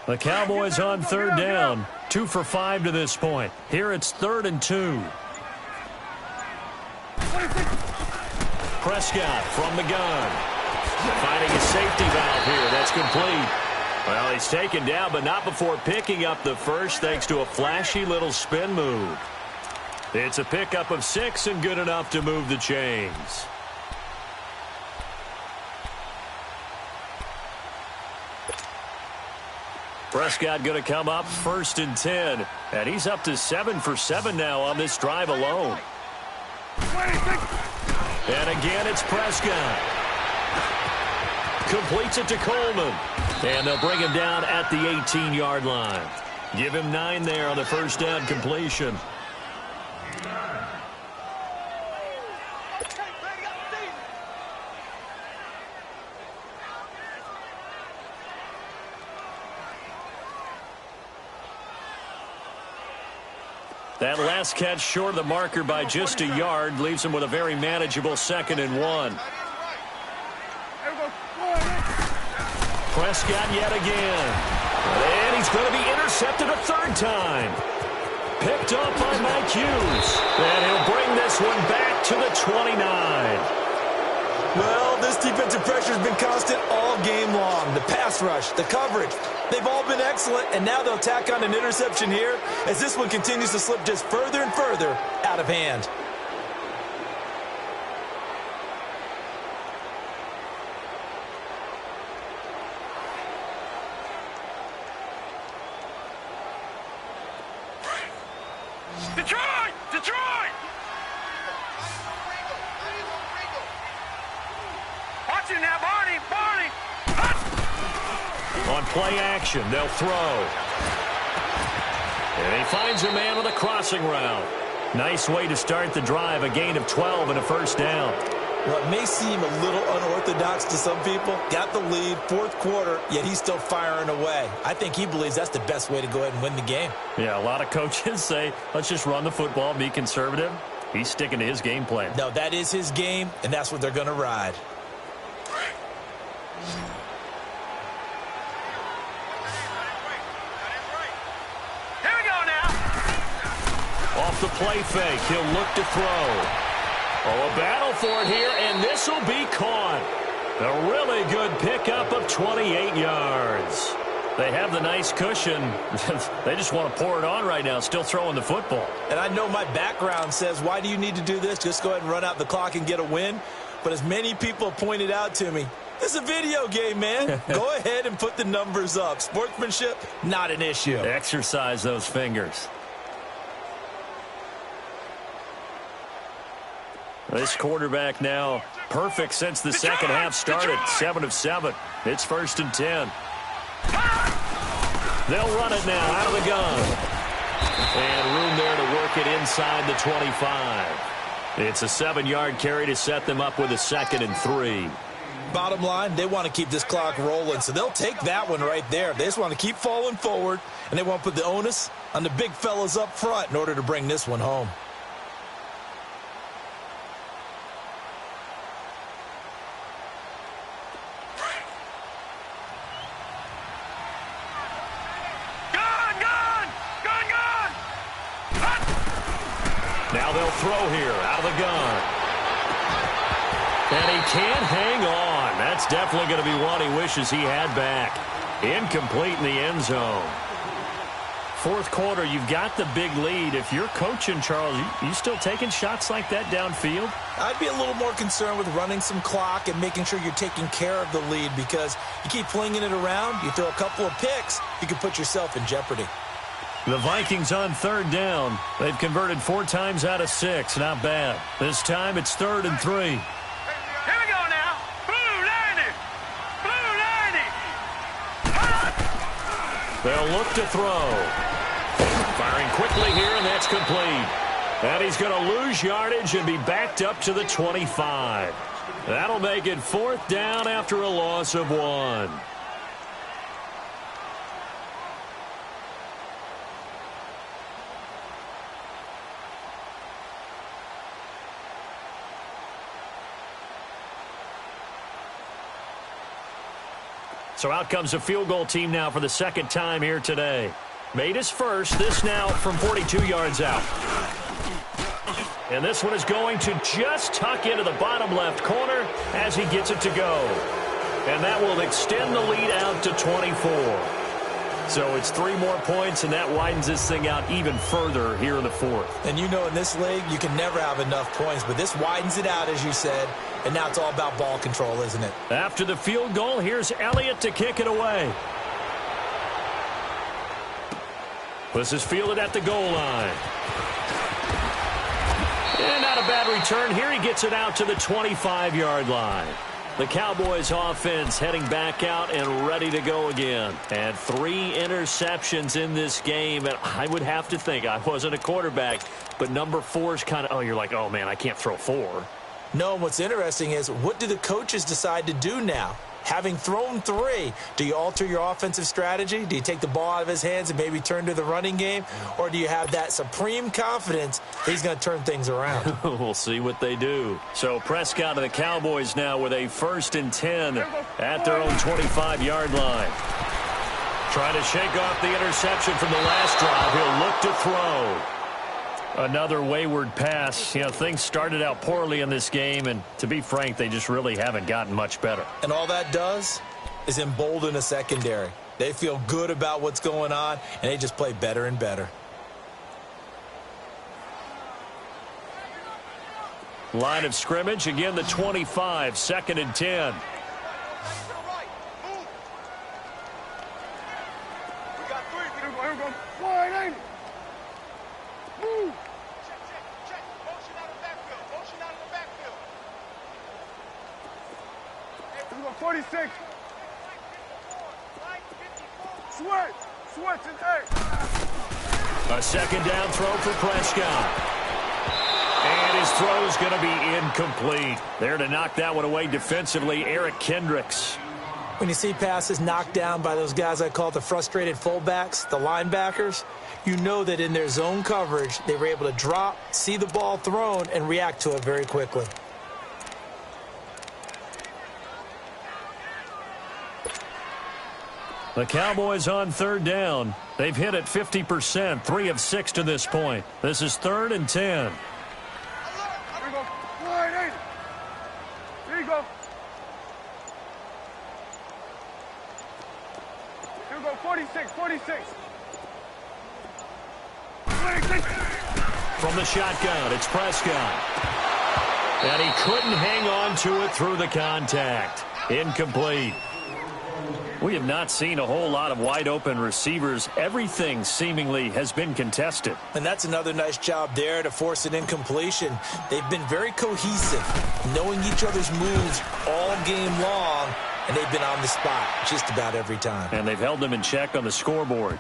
The Cowboys on 3rd down. 2 for 5 to this point. Here it's 3rd and 2. Prescott from the gun. Finding a safety valve here. That's complete. Well, he's taken down, but not before picking up the first thanks to a flashy little spin move. It's a pickup of 6 and good enough to move the chains. Prescott going to come up 1st and 10. And he's up to 7 for 7 now on this drive alone. And again, it's Prescott. Completes it to Coleman. And they'll bring him down at the 18-yard line. Give him 9 there on the first down completion. That last catch short of the marker by just a yard leaves him with a very manageable 2nd and 1. Prescott yet again. And he's going to be intercepted a 3rd time. Picked up by Mike Hughes. And he'll bring this one back to the 29. Well, this defensive pressure has been constant all game long. The pass rush, the coverage, they've all been excellent, and now they'll tack on an interception here as this one continues to slip just further and further out of hand. Detroit! Detroit! Watching now, Barney! Barney! On play action, they'll throw. And he finds a man with a crossing route. Nice way to start the drive, a gain of 12 and a first down. Well, it may seem a little unorthodox to some people. Got the lead, 4th quarter, yet he's still firing away. I think he believes that's the best way to go ahead and win the game. Yeah, a lot of coaches say, let's just run the football, be conservative. He's sticking to his game plan. No, that is his game, and that's what they're going to ride. Here we go now! Off the play fake, he'll look to throw. Oh, a battle for it here, and this will be caught. A really good pickup of 28 yards. They have the nice cushion. They just want to pour it on right now, still throwing the football. And I know my background says, why do you need to do this? Just go ahead and run out the clock and get a win. But as many people pointed out to me, this is a video game, man. Go ahead and put the numbers up. Sportsmanship, not an issue. Exercise those fingers. This quarterback now perfect since the second half started. 7 of 7. It's 1st and 10. They'll run it now out of the gun. And room there to work it inside the 25. It's a 7-yard carry to set them up with a 2nd and 3. Bottom line, they want to keep this clock rolling, so they'll take that one right there. They just want to keep falling forward, and they want to put the onus on the big fellas up front in order to bring this one home. Now they'll throw here out of the gun. And he can't hang on. That's definitely going to be one he wishes he had back. Incomplete in the end zone. Fourth quarter, you've got the big lead. If you're coaching, Charles, you still taking shots like that downfield? I'd be a little more concerned with running some clock and making sure you're taking care of the lead, because you keep flinging it around, you throw a couple of picks, you can put yourself in jeopardy. The Vikings on 3rd down. They've converted 4 times out of 6. Not bad. This time it's 3rd and 3. Here we go now. Blue 90. Blue 90. They'll look to throw. Firing quickly here, and that's complete. And he's going to lose yardage and be backed up to the 25. That'll make it 4th down after a loss of 1. So out comes a field goal team now for the 2nd time here today. Made his first. This now from 42 yards out. And this one is going to just tuck into the bottom left corner as he gets it to go. And that will extend the lead out to 24. So it's 3 more points, and that widens this thing out even further here in the 4th. And you know in this league, you can never have enough points, but this widens it out, as you said, and now it's all about ball control, isn't it? After the field goal, here's Elliott to kick it away. This is fielded at the goal line. And not a bad return here. He gets it out to the 25-yard line. The Cowboys offense heading back out and ready to go again. And 3 interceptions in this game. And I would have to think, I wasn't a quarterback, but number 4 is kind of, you're like, oh, man, I can't throw 4. No, and what's interesting is, what do the coaches decide to do now? Having thrown 3, do you alter your offensive strategy? Do you take the ball out of his hands and maybe turn to the running game? Or do you have that supreme confidence that he's going to turn things around? We'll see what they do. So Prescott and the Cowboys now with a 1st and 10 at their own 25-yard line. Trying to shake off the interception from the last drive. He'll look to throw. Another wayward pass. You know, things started out poorly in this game, and to be frank, they just really haven't gotten much better. And all that does is embolden a secondary. They feel good about what's going on, and they just play better and better. Line of scrimmage, again the 25, 2nd and 10. We got 3. Here we go. Wide, ain't it? Move. Check. Motion out of the backfield. Here we go. 46. Switch and take. A 2nd down throw for Prescott. And his throw is going to be incomplete. There to knock that one away defensively, Eric Kendricks. When you see passes knocked down by those guys I call the frustrated fullbacks, the linebackers, you know that in their zone coverage, they were able to drop, see the ball thrown, and react to it very quickly. The Cowboys on 3rd down. They've hit it 50%, 3 of 6 to this point. This is 3rd and 10. Here we go. Wide, ain't it? Here you go. Here we go. 46. From the shotgun, it's Prescott. And he couldn't hang on to it through the contact. Incomplete. We have not seen a whole lot of wide-open receivers. Everything seemingly has been contested. And that's another nice job there to force an incompletion. They've been very cohesive, knowing each other's moves all game long, and they've been on the spot just about every time. And they've held them in check on the scoreboard.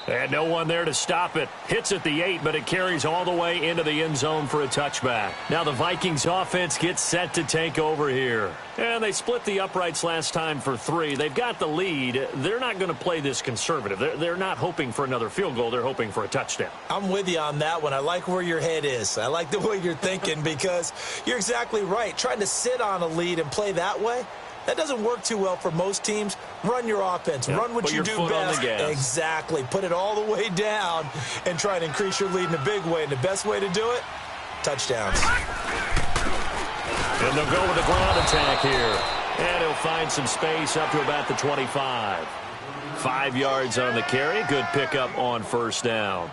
And no one there to stop it. Hits at the 8, but it carries all the way into the end zone for a touchback. Now the Vikings offense gets set to take over here. And they split the uprights last time for 3. They've got the lead. They're not going to play this conservative. They're not hoping for another field goal. They're hoping for a touchdown. I'm with you on that one. I like where your head is. I like the way you're thinking because you're exactly right. Trying to sit on a lead and play that way, that doesn't work too well for most teams. Run your offense. Run what you do best. Exactly. Put it all the way down and try to increase your lead in a big way. And the best way to do it, touchdowns. And they'll go with a ground attack here. And he'll find some space up to about the 25. 5 yards on the carry. Good pickup on first down.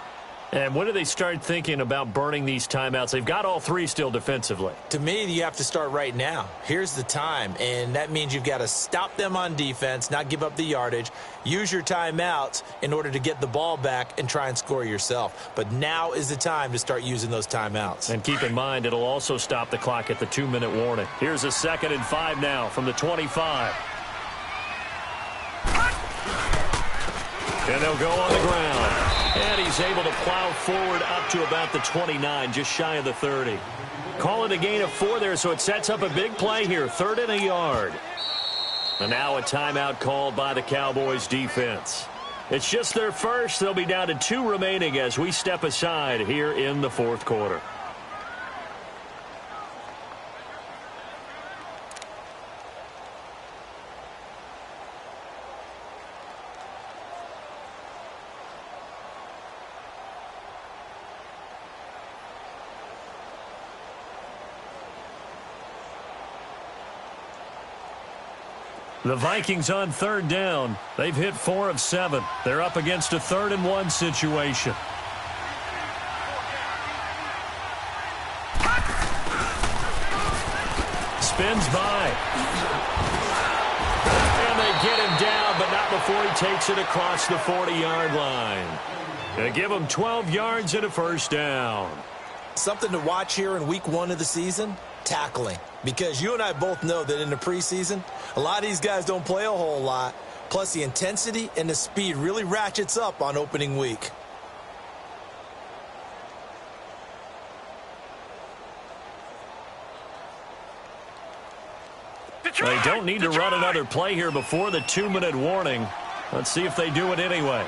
And when do they start thinking about burning these timeouts? They've got all 3 still defensively. To me, you have to start right now. Here's the time, and that means you've got to stop them on defense, not give up the yardage, use your timeouts in order to get the ball back and try and score yourself. But now is the time to start using those timeouts. And keep in mind, it'll also stop the clock at the 2-minute warning. Here's a 2nd and 5 now from the 25. And they'll go on the ground. And he's able to plow forward up to about the 29, just shy of the 30. Call it a gain of 4 there, so it sets up a big play here, 3rd and a yard. And now a timeout called by the Cowboys defense. It's just their first. They'll be down to 2 remaining as we step aside here in the 4th quarter. The Vikings on 3rd down. They've hit 4 of 7. They're up against a 3rd and 1 situation. Spins by. And they get him down, but not before he takes it across the 40-yard line. They give him 12 yards and a first down. Something to watch here in week 1 of the season, tackling. Because you and I both know that in the preseason, a lot of these guys don't play a whole lot. Plus, the intensity and the speed really ratchets up on opening week. They don't need to run another play here before the 2-minute warning. Let's see if they do it anyway.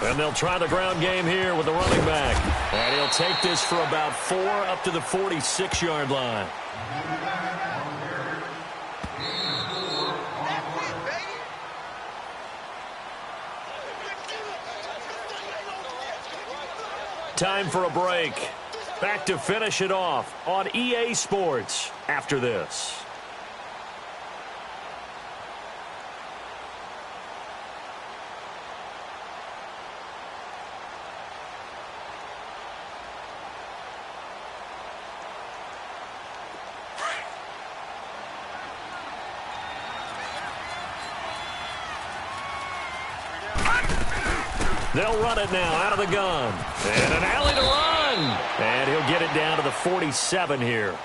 And they'll try the ground game here with the running back. And he'll take this for about 4 up to the 46-yard line. Time for a break. Back to finish it off on EA Sports after this. They'll run it now out of the gun. And an alley to run. And he'll get it down to the 47 here.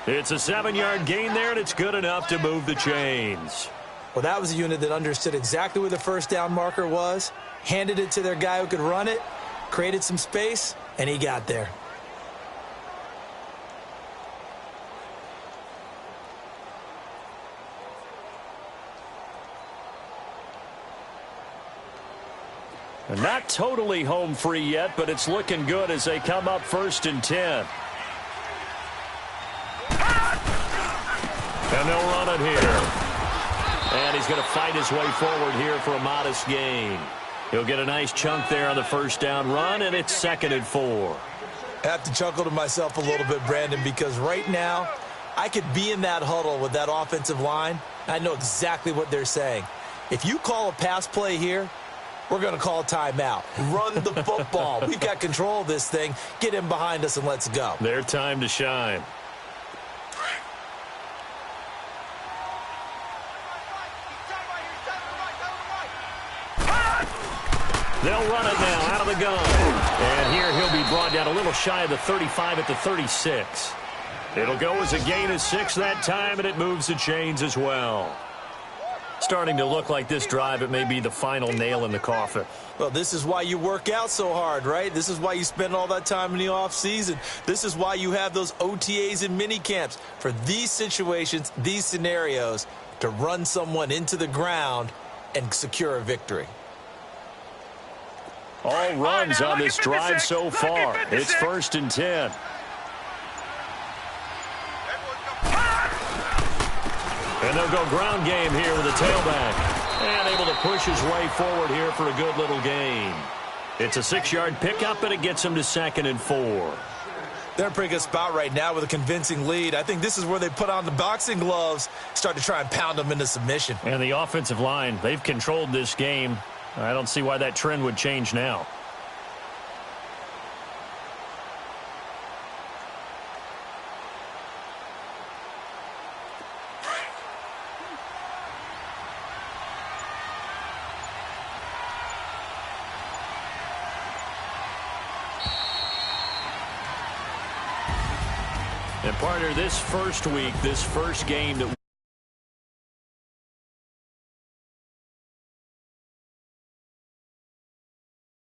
It's a 7-yard gain there, and it's good enough to move the chains. Well, that was a unit that understood exactly where the first down marker was, handed it to their guy who could run it, created some space, and he got there. Not totally home free yet, but it's looking good as they come up 1st and 10. And they'll run it here. And he's going to fight his way forward here for a modest gain. He'll get a nice chunk there on the first down run, and it's 2nd and 4. I have to chuckle to myself a little bit, Brandon, because right now I could be in that huddle with that offensive line. I know exactly what they're saying. If you call a pass play here, we're going to call a timeout. Run the football. We've got control of this thing. Get him behind us and let's go. Their time to shine. They'll run it now out of the gun. And here he'll be brought down a little shy of the 35 at the 36. It'll go as a gain of 6 that time, and it moves the chains as well. Starting to look like this drive, it may be the final nail in the coffin. Well, this is why you work out so hard, right? This is why you spend all that time in the offseason. This is why you have those OTAs and mini camps for these situations, these scenarios, to run someone into the ground and secure a victory. All runs on this drive so far. It's 1st and 10. And they'll go ground game here with a tailback. And able to push his way forward here for a good little gain. It's a 6-yard pickup, and it gets him to 2nd and 4. They're in a pretty good spot right now with a convincing lead. I think this is where they put on the boxing gloves, start to try and pound them into submission. And the offensive line, they've controlled this game. I don't see why that trend would change now. And partner, this first week, this first game that